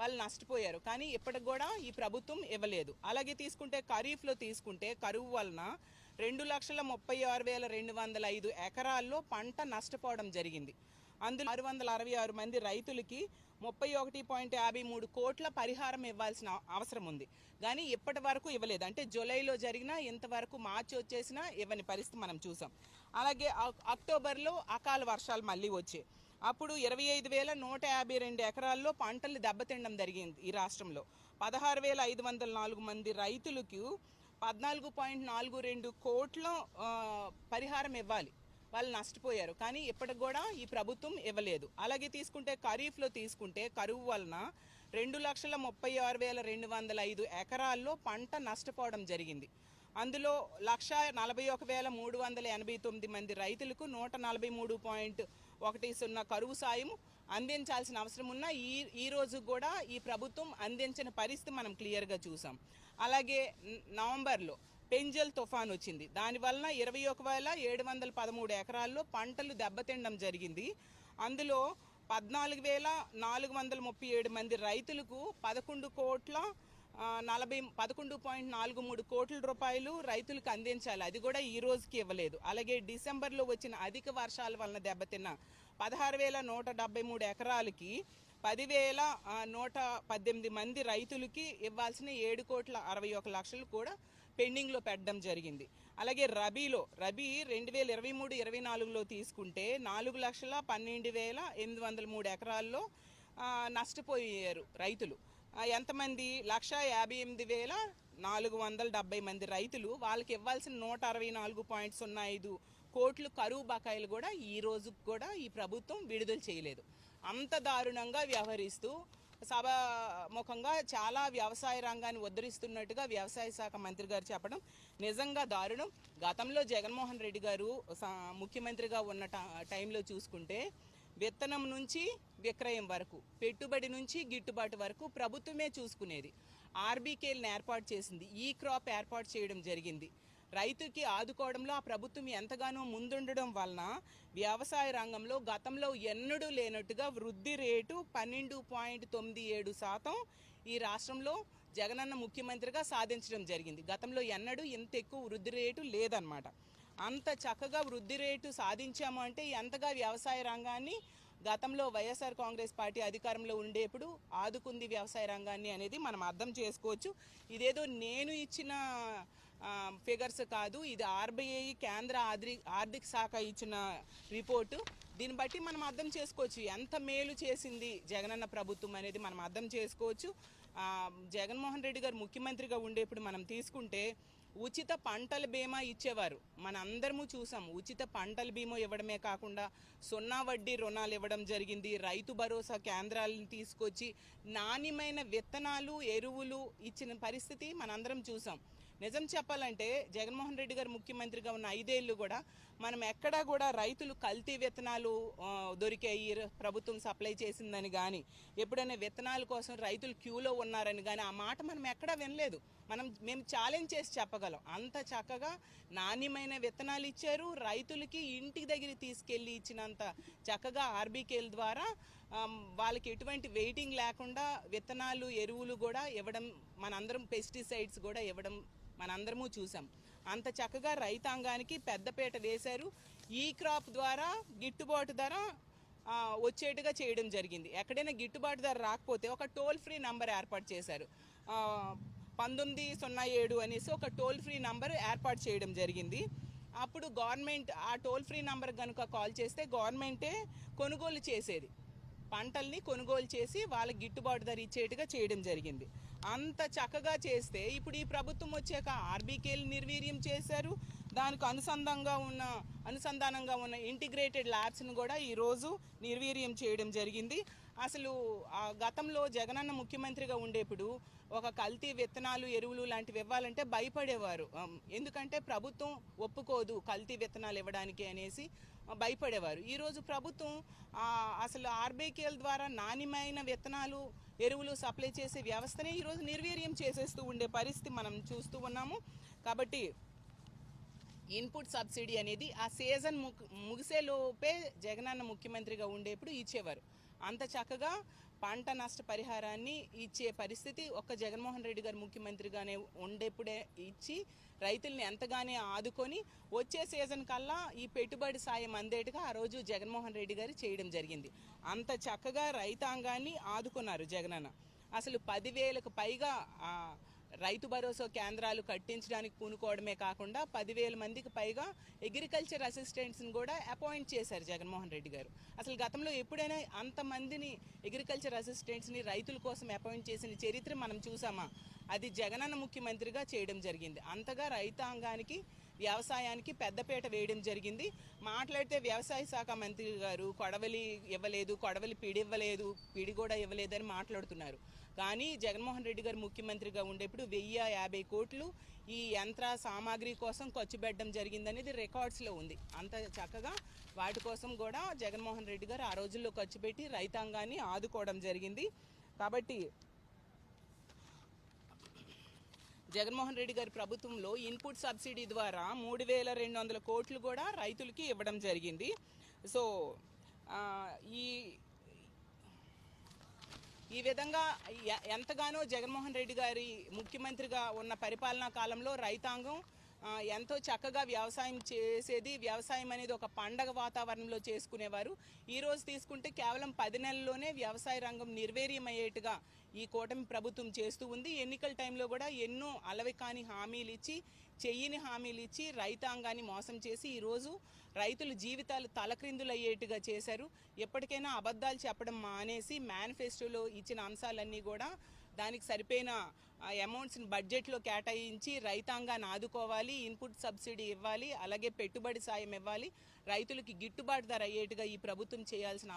వాళ్ళు నష్టపోయారు. కానీ ఇప్పటికి కూడా ఈ ప్రభుత్వం ఇవ్వలేదు. అలాగే తీసుకుంటే ఖరీఫ్లో తీసుకుంటే కరువు వలన 2,36,205 ఎకరాల్లో పంట నష్టపోవడం జరిగింది. అందులో 666 మంది రైతులకి 31.53 కోట్ల పరిహారం ఇవ్వాల్సిన అవసరం ఉంది. కానీ ఇప్పటి వరకు ఇవ్వలేదు. అంటే జూలైలో జరిగినా ఇంతవరకు మార్చి వచ్చేసినా ఇవ్వని పరిస్థితి మనం చూసాం. అలాగే అక్టోబర్లో అకాల వర్షాలు మళ్ళీ వచ్చాయి. అప్పుడు 25,152 ఎకరాల్లో పంటలు దెబ్బతినడం జరిగింది. ఈ రాష్ట్రంలో 16,504 మంది రైతులకు 14.42 కోట్ల పరిహారం ఇవ్వాలి. వాళ్ళు నష్టపోయారు. కానీ ఇప్పటికి కూడా ఈ ప్రభుత్వం ఇవ్వలేదు. అలాగే తీసుకుంటే ఖరీఫ్లో తీసుకుంటే కరువు వలన 2,36,205 ఎకరాల్లో పంట నష్టపోవడం జరిగింది. అందులో 1,41,389 మంది రైతులకు 143.10 కరువు సాయం అందించాల్సిన అవసరం ఉన్న ఈ రోజు కూడా ఈ ప్రభుత్వం అందించిన పరిస్థితి మనం క్లియర్గా చూసాం. అలాగే నవంబర్లో పెంజల్ తుఫాన్ వచ్చింది. దానివల్ల 21,713 ఎకరాల్లో పంటలు దెబ్బతినడం జరిగింది. అందులో 14,437 మంది రైతులకు 11.43 కోట్ల రూపాయలు రైతులకు అందించాలి. అది కూడా ఈ రోజుకి ఇవ్వలేదు. అలాగే డిసెంబర్లో వచ్చిన అధిక వర్షాల వలన దెబ్బతిన్న 16,173 ఎకరాలకి 10,118 మంది రైతులకి ఇవ్వాల్సిన 7,61,00,000 కూడా పెండింగ్లో పెట్టడం జరిగింది. అలాగే రబీ 2023-24లో తీసుకుంటే 4,12,803 ఎకరాల్లో నష్టపోయారు రైతులు. ఎంతమంది? 1,58,470 మంది రైతులు. వాళ్ళకి ఇవ్వాల్సిన 164.05 కోట్లు కరువు బకాయిలు కూడా ఈ రోజు కూడా ఈ ప్రభుత్వం విడుదల చేయలేదు. అంత దారుణంగా వ్యవహరిస్తూ సభాముఖంగా చాలా వ్యవసాయ రంగాన్ని ఉద్ధరిస్తున్నట్టుగా వ్యవసాయ శాఖ మంత్రి గారు చెప్పడం నిజంగా దారుణం. గతంలో జగన్మోహన్ రెడ్డి గారు ముఖ్యమంత్రిగా ఉన్న టైంలో చూసుకుంటే విత్తనం నుంచి విక్రయం వరకు, పెట్టుబడి నుంచి గిట్టుబాటు వరకు ప్రభుత్వమే చూసుకునేది. ఆర్బీకేలను ఏర్పాటు చేసింది, ఈ క్రాప్ ఏర్పాటు చేయడం జరిగింది. రైతుకి ఆదుకోవడంలో ఆ ప్రభుత్వం ఎంతగానో ముందుండడం వలన వ్యవసాయ రంగంలో గతంలో ఎన్నడూ లేనట్టుగా వృద్ధి రేటు 12.97% ఈ రాష్ట్రంలో జగనన్న ముఖ్యమంత్రిగా సాధించడం జరిగింది. గతంలో ఎన్నడూ ఇంత ఎక్కువ వృద్ధి రేటు లేదన్నమాట. అంత చక్కగా వృద్ధి రేటు సాధించాము అంటే ఎంతగా వ్యవసాయ రంగాన్ని గతంలో వైఎస్ఆర్ కాంగ్రెస్ పార్టీ అధికారంలో ఉండేప్పుడు ఆదుకుంది వ్యవసాయ రంగాన్ని అనేది మనం అర్థం చేసుకోవచ్చు. ఇదేదో నేను ఇచ్చిన ఫిగర్స్ కాదు, ఇది ఆర్బీఐ కేంద్ర ఆర్థిక శాఖ ఇచ్చిన రిపోర్టు. దీన్ని బట్టి మనం అర్థం చేసుకోవచ్చు ఎంత మేలు చేసింది జగనన్న ప్రభుత్వం అనేది మనం అర్థం చేసుకోవచ్చు. జగన్మోహన్ రెడ్డి గారు ముఖ్యమంత్రిగా ఉండేప్పుడు మనం తీసుకుంటే ఉచిత పంటల బీమా ఇచ్చేవారు. మనందరము చూసాం. ఉచిత పంటల బీమా ఇవ్వడమే కాకుండా 0 వడ్డీ రుణాలు ఇవ్వడం జరిగింది. రైతు భరోసా కేంద్రాలను తీసుకొచ్చి నాణ్యమైన విత్తనాలు, ఎరువులు ఇచ్చిన పరిస్థితి మనందరం చూసాం. నిజం చెప్పాలంటే జగన్మోహన్ రెడ్డి గారు ముఖ్యమంత్రిగా ఉన్న 5 ఏళ్ళు కూడా మనం ఎక్కడా కూడా రైతులు కల్తీ విత్తనాలు దొరికాయి ప్రభుత్వం సప్లై చేసిందని కానీ, ఎప్పుడైనా విత్తనాల కోసం రైతులు క్యూలో ఉన్నారని కానీ ఆ మాట మనం ఎక్కడా వినలేదు. మేము ఛాలెంజ్ చేసి చెప్పగలం. అంత చక్కగా నాణ్యమైన విత్తనాలు ఇచ్చారు. రైతులకి ఇంటికి దగ్గర తీసుకెళ్ళి ఇచ్చినంత చక్కగా ఆర్బీకేల ద్వారా వాళ్ళకి ఎటువంటి వెయిటింగ్ లేకుండా విత్తనాలు, ఎరువులు కూడా ఇవ్వడం, మనందరం పెస్టిసైడ్స్ కూడా ఇవ్వడం మనందరము చూసాం. అంత చక్కగా రైతాంగానికి పెద్దపీట వేశారు. ఈ క్రాప్ ద్వారా గిట్టుబాటు ధర వచ్చేట్టుగా చేయడం జరిగింది. ఎక్కడైనా గిట్టుబాటు ధర రాకపోతే ఒక టోల్ ఫ్రీ నంబర్ ఏర్పాటు చేశారు. 1907 అనేసి ఒక టోల్ ఫ్రీ నంబర్ ఏర్పాటు చేయడం జరిగింది. అప్పుడు గవర్నమెంట్ ఆ టోల్ ఫ్రీ నంబర్ కనుక కాల్ చేస్తే గవర్నమెంటే కొనుగోలు చేసేది. పంటల్ని కొనుగోలు చేసి వాళ్ళకి గిట్టుబాటు ధర ఇచ్చేట్టుగా చేయడం జరిగింది. అంత చక్కగా చేస్తే ఇప్పుడు ఈ ప్రభుత్వం వచ్చాక ఆర్బీకేలు నిర్వీర్యం చేశారు. దానికి అనుసంధానంగా ఉన్న ఇంటిగ్రేటెడ్ ల్యాబ్స్ను కూడా ఈరోజు నిర్వీర్యం చేయడం జరిగింది. అసలు గతంలో జగనన్న ముఖ్యమంత్రిగా ఉండేప్పుడు ఒక కల్తీ విత్తనాలు, ఎరువులు లాంటివి ఇవ్వాలంటే భయపడేవారు. ఎందుకంటే ప్రభుత్వం ఒప్పుకోదు కల్తీ విత్తనాలు ఇవ్వడానికి అనేసి భయపడేవారు. ఈరోజు ప్రభుత్వం అసలు ఆర్బీకేల ద్వారా నాణ్యమైన విత్తనాలు, ఎరువులు సప్లై చేసే వ్యవస్థనే ఈరోజు నిర్వీర్యం చేసేస్తూ ఉండే పరిస్థితి మనం చూస్తూ ఉన్నాము. కాబట్టి ఇన్పుట్ సబ్సిడీ అనేది ఆ సీజన్ ముగిసేలోపే జగనన్న ముఖ్యమంత్రిగా ఉండేప్పుడు ఇచ్చేవారు. అంత చక్కగా పంట నష్ట పరిహారాన్ని ఇచ్చే పరిస్థితి ఒక్క జగన్మోహన్ రెడ్డి గారు ముఖ్యమంత్రిగానే ఉండేప్పుడే ఇచ్చి రైతుల్ని ఎంతగానే ఆదుకొని వచ్చే సీజన్ కల్లా ఈ పెట్టుబడి సాయం అందేట్టుగా ఆ రోజు జగన్మోహన్ రెడ్డి గారు చేయడం జరిగింది. అంత చక్కగా రైతాంగాన్ని ఆదుకున్నారు జగనన్న. అసలు 10,000కు పైగా రైతు భరోసా కేంద్రాలు కట్టించడానికి పూనుకోవడమే కాకుండా 10,000 మందికి పైగా అగ్రికల్చర్ అసిస్టెంట్స్ని కూడా అపాయింట్ చేశారు జగన్మోహన్ రెడ్డి గారు. అసలు గతంలో ఎప్పుడైనా అంతమందిని అగ్రికల్చర్ అసిస్టెంట్స్ని రైతుల కోసం అపాయింట్ చేసిన చరిత్ర మనం చూసామా? అది జగనన్న ముఖ్యమంత్రిగా చేయడం జరిగింది. అంతగా రైతాంగానికి వ్యవసాయానికి పెద్దపీట వేయడం జరిగింది. మాట్లాడితే వ్యవసాయ శాఖ మంత్రి గారు కొడవలి ఇవ్వలేదు, కొడవలి పిడి ఇవ్వలేదు, పిడి కూడా ఇవ్వలేదని మాట్లాడుతున్నారు. కానీ జగన్మోహన్ రెడ్డి గారు ముఖ్యమంత్రిగా ఉండేప్పుడు 1,050 కోట్లు ఈ యంత్ర సామాగ్రి కోసం ఖర్చు పెట్టడం జరిగిందనేది రికార్డ్స్లో ఉంది. అంత చక్కగా వాటి కోసం కూడా జగన్మోహన్ రెడ్డి గారు ఆ రోజుల్లో ఖర్చు పెట్టి రైతాంగాన్ని ఆదుకోవడం జరిగింది. కాబట్టి జగన్మోహన్ రెడ్డి గారి ప్రభుత్వంలో ఇన్పుట్ సబ్సిడీ ద్వారా 3,200 కోట్లు కూడా రైతులకి ఇవ్వడం జరిగింది. సో ఈ విధంగా ఎంతగానో జగన్మోహన్ రెడ్డి గారి ముఖ్యమంత్రిగా ఉన్న పరిపాలనా కాలంలో రైతాంగం ఎంతో చక్కగా వ్యవసాయం చేసేది. వ్యవసాయం అనేది ఒక పండగ వాతావరణంలో చేసుకునేవారు. ఈరోజు తీసుకుంటే కేవలం 10 నెలల్లోనే వ్యవసాయ రంగం నిర్వీర్యమయ్యేట్టుగా ఈ కూటమి ప్రభుత్వం చేస్తూ ఉంది. ఎన్నికల టైంలో కూడా ఎన్నో అలవికాని హామీలు ఇచ్చి, చెయ్యని హామీలు ఇచ్చి రైతాంగాన్ని మోసం చేసి ఈరోజు రైతుల జీవితాలు తలక్రిందులయ్యేట్టుగా చేశారు. ఎప్పటికైనా అబద్ధాలు చెప్పడం మానేసి మేనిఫెస్టోలో ఇచ్చిన అంశాలన్నీ కూడా దానికి సరిపోయిన అమౌంట్స్ని బడ్జెట్లో కేటాయించి రైతాంగాన్ని ఆదుకోవాలి, ఇన్పుట్ సబ్సిడీ ఇవ్వాలి, అలాగే పెట్టుబడి సాయం ఇవ్వాలి, రైతులకి గిట్టుబాటు ధర అయ్యేట్టుగా ఈ ప్రభుత్వం చేయాల్సిన